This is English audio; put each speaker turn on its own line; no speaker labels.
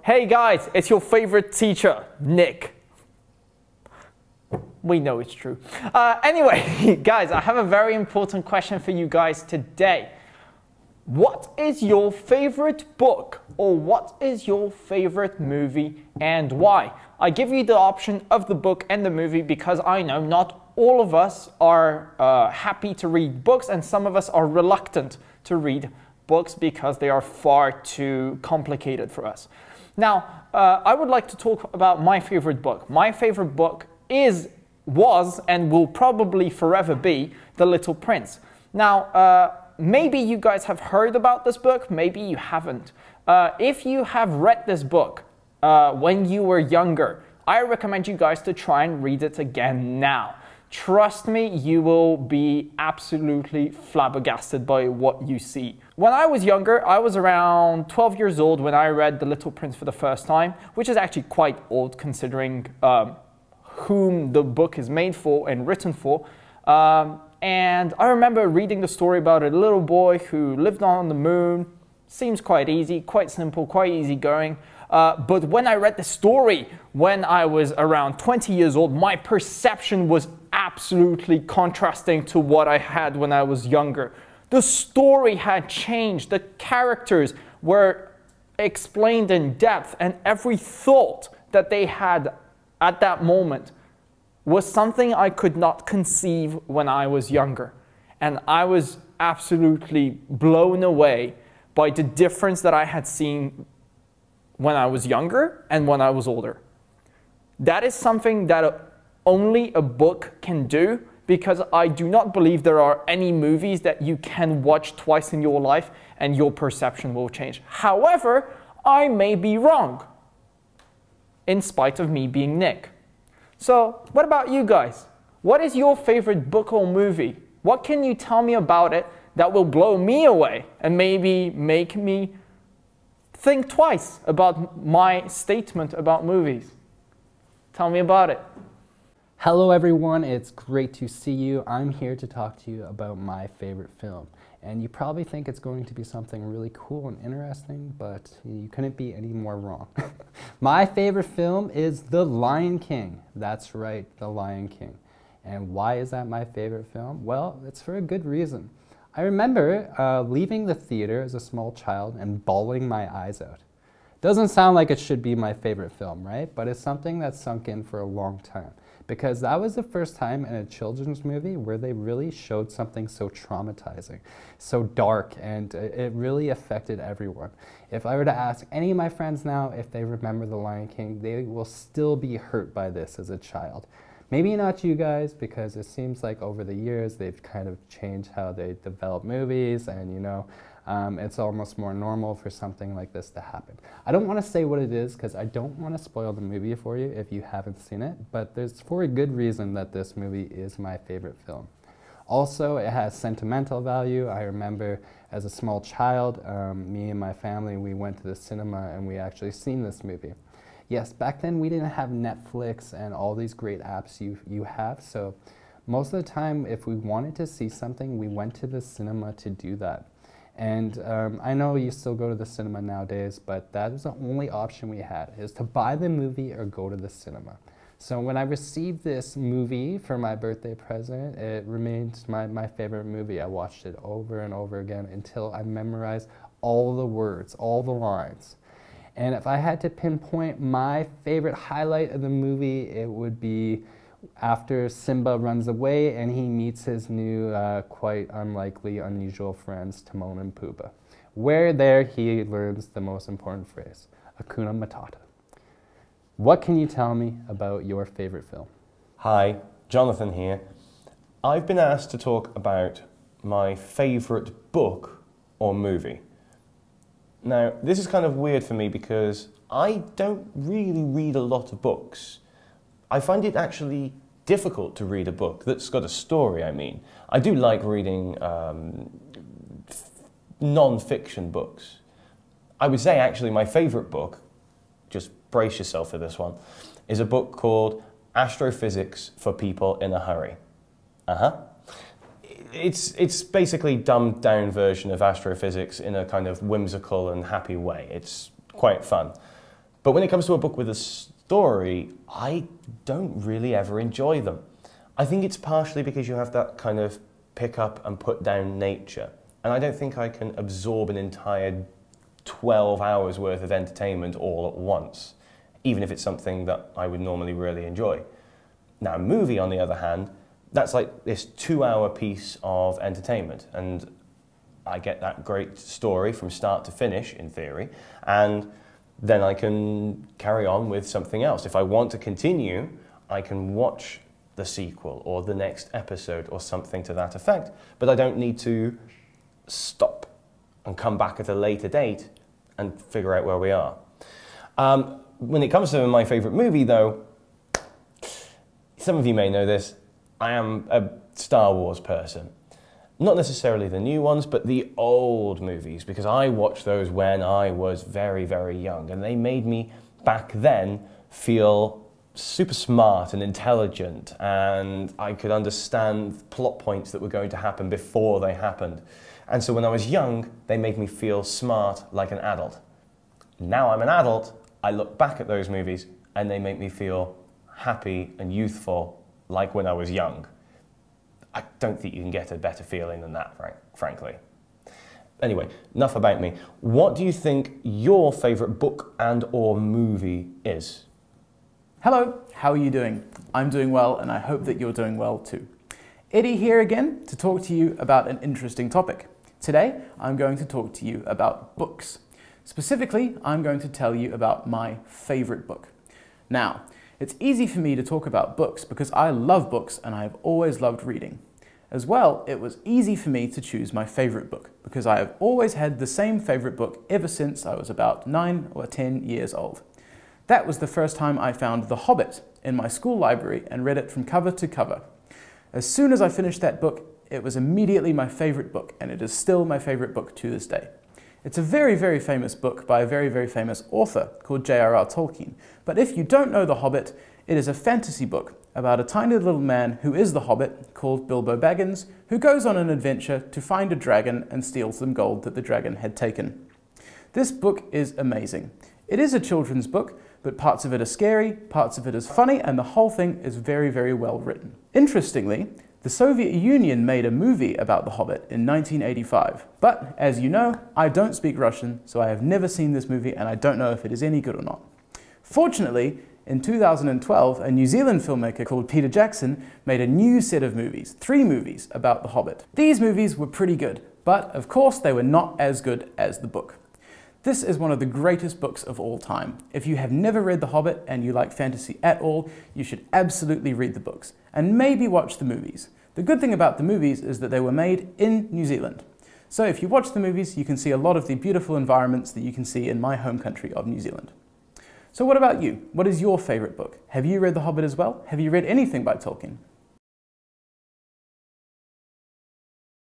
Hey guys, it's your favorite teacher, Nick. We know it's true. Anyway, guys, I have a very important question for you guys today. What is your favorite book or what is your favorite movie and why? I give you the option of the book and the movie because I know not all of us are happy to read books and some of us are reluctant to read books because they are far too complicated for us. Now, I would like to talk about my favorite book. My favorite book was and will probably forever be The Little Prince. Now, maybe you guys have heard about this book, maybe you haven't. If you have read this book when you were younger, I recommend you guys to try and read it again now. Trust me, you will be absolutely flabbergasted by what you see. When I was younger, I was around 12 years old when I read The Little Prince for the first time, which is actually quite old considering whom the book is made for and written for. And I remember reading the story about a little boy who lived on the moon. Seems quite easy, quite simple, quite easygoing. But when I read the story when I was around 20 years old, my perception was absolutely contrasting to what I had when I was younger. The story had changed, the characters were explained in depth, and every thought that they had at that moment was something I could not conceive when I was younger. And I was absolutely blown away by the difference that I had seen when I was younger and when I was older. That is something that only a book can do, because I do not believe there are any movies that you can watch twice in your life and your perception will change. However, I may be wrong, in spite of me being Nick. So, what about you guys? What is your favorite book or movie? What can you tell me about it that will blow me away and maybe make me think twice about my statement about movies? Tell me about it.
Hello everyone, it's great to see you. I'm here to talk to you about my favorite film. And you probably think it's going to be something really cool and interesting, but you couldn't be any more wrong. My favorite film is The Lion King. That's right, The Lion King. And why is that my favorite film? Well, it's for a good reason. I remember leaving the theater as a small child and bawling my eyes out. Doesn't sound like it should be my favorite film, right? But it's something that's sunk in for a long time. Because that was the first time in a children's movie where they really showed something so traumatizing, so dark, and it really affected everyone. If I were to ask any of my friends now if they remember The Lion King, they will still be hurt by this as a child. Maybe not you guys, because it seems like over the years they've kind of changed how they develop movies, and you know, it's almost more normal for something like this to happen. I don't want to say what it is because I don't want to spoil the movie for you if you haven't seen it, but there's for a good reason that this movie is my favorite film. Also, it has sentimental value. I remember as a small child, me and my family, we went to the cinema and we actually seen this movie. Yes, back then we didn't have Netflix and all these great apps you have, so most of the time if we wanted to see something, we went to the cinema to do that. And I know you still go to the cinema nowadays, but that was the only option we had, is to buy the movie or go to the cinema. So when I received this movie for my birthday present, it remained my favorite movie. I watched it over and over again until I memorized all the words, all the lines. And if I had to pinpoint my favorite highlight of the movie, it would be after Simba runs away and he meets his new, quite unlikely, unusual friends, Timon and Pumbaa. Where there he learns the most important phrase, Hakuna Matata. What can you tell me about your favorite film?
Hi, Jonathan here. I've been asked to talk about my favorite book or movie. Now, this is kind of weird for me because I don't really read a lot of books. I find it actually difficult to read a book that's got a story, I mean. I do like reading non-fiction books. I would say actually my favorite book, just brace yourself for this one, is a book called Astrophysics for People in a Hurry. It's basically a dumbed down version of astrophysics in a kind of whimsical and happy way. It's quite fun. But when it comes to a book with a story, I don't really ever enjoy them. I think it's partially because you have that kind of pick up and put down nature. And I don't think I can absorb an entire 12 hours worth of entertainment all at once, even if it's something that I would normally really enjoy. Now, a movie, on the other hand, that's like this 2-hour piece of entertainment, and I get that great story from start to finish, in theory, and then I can carry on with something else. If I want to continue, I can watch the sequel or the next episode or something to that effect, but I don't need to stop and come back at a later date and figure out where we are. When it comes to my favourite movie, though, some of you may know this, I am a Star Wars person. Not necessarily the new ones, but the old movies, because I watched those when I was very, very young, and they made me, back then, feel super smart and intelligent, and I could understand plot points that were going to happen before they happened. And so when I was young, they made me feel smart like an adult. Now I'm an adult, I look back at those movies, and they make me feel happy and youthful like when I was young. I don't think you can get a better feeling than that, frankly. Anyway, enough about me. What do you think your favourite book and or movie is?
Hello, how are you doing? I'm doing well, and I hope that you're doing well too. Eddie here again to talk to you about an interesting topic. Today, I'm going to talk to you about books. Specifically, I'm going to tell you about my favourite book. Now, it's easy for me to talk about books because I love books and I've always loved reading. As well, it was easy for me to choose my favourite book because I have always had the same favourite book ever since I was about 9 or 10 years old. That was the first time I found The Hobbit in my school library and read it from cover to cover. As soon as I finished that book, it was immediately my favourite book, and it is still my favourite book to this day. It's a very, very famous book by a very, very famous author called J.R.R. Tolkien. But if you don't know The Hobbit, it is a fantasy book about a tiny little man who is the Hobbit, called Bilbo Baggins, who goes on an adventure to find a dragon and steal some gold that the dragon had taken. This book is amazing. It is a children's book, but parts of it are scary, parts of it is funny, and the whole thing is very, very well written. Interestingly, the Soviet Union made a movie about The Hobbit in 1985. But, as you know, I don't speak Russian, so I have never seen this movie and I don't know if it is any good or not. Fortunately, in 2012, a New Zealand filmmaker called Peter Jackson made a new set of movies, 3 movies about The Hobbit. These movies were pretty good, but of course they were not as good as the book. This is one of the greatest books of all time. If you have never read The Hobbit and you like fantasy at all, you should absolutely read the books, and maybe watch the movies. The good thing about the movies is that they were made in New Zealand. So if you watch the movies, you can see a lot of the beautiful environments that you can see in my home country of New Zealand. So what about you? What is your favourite book? Have you read The Hobbit as well? Have you read anything by Tolkien?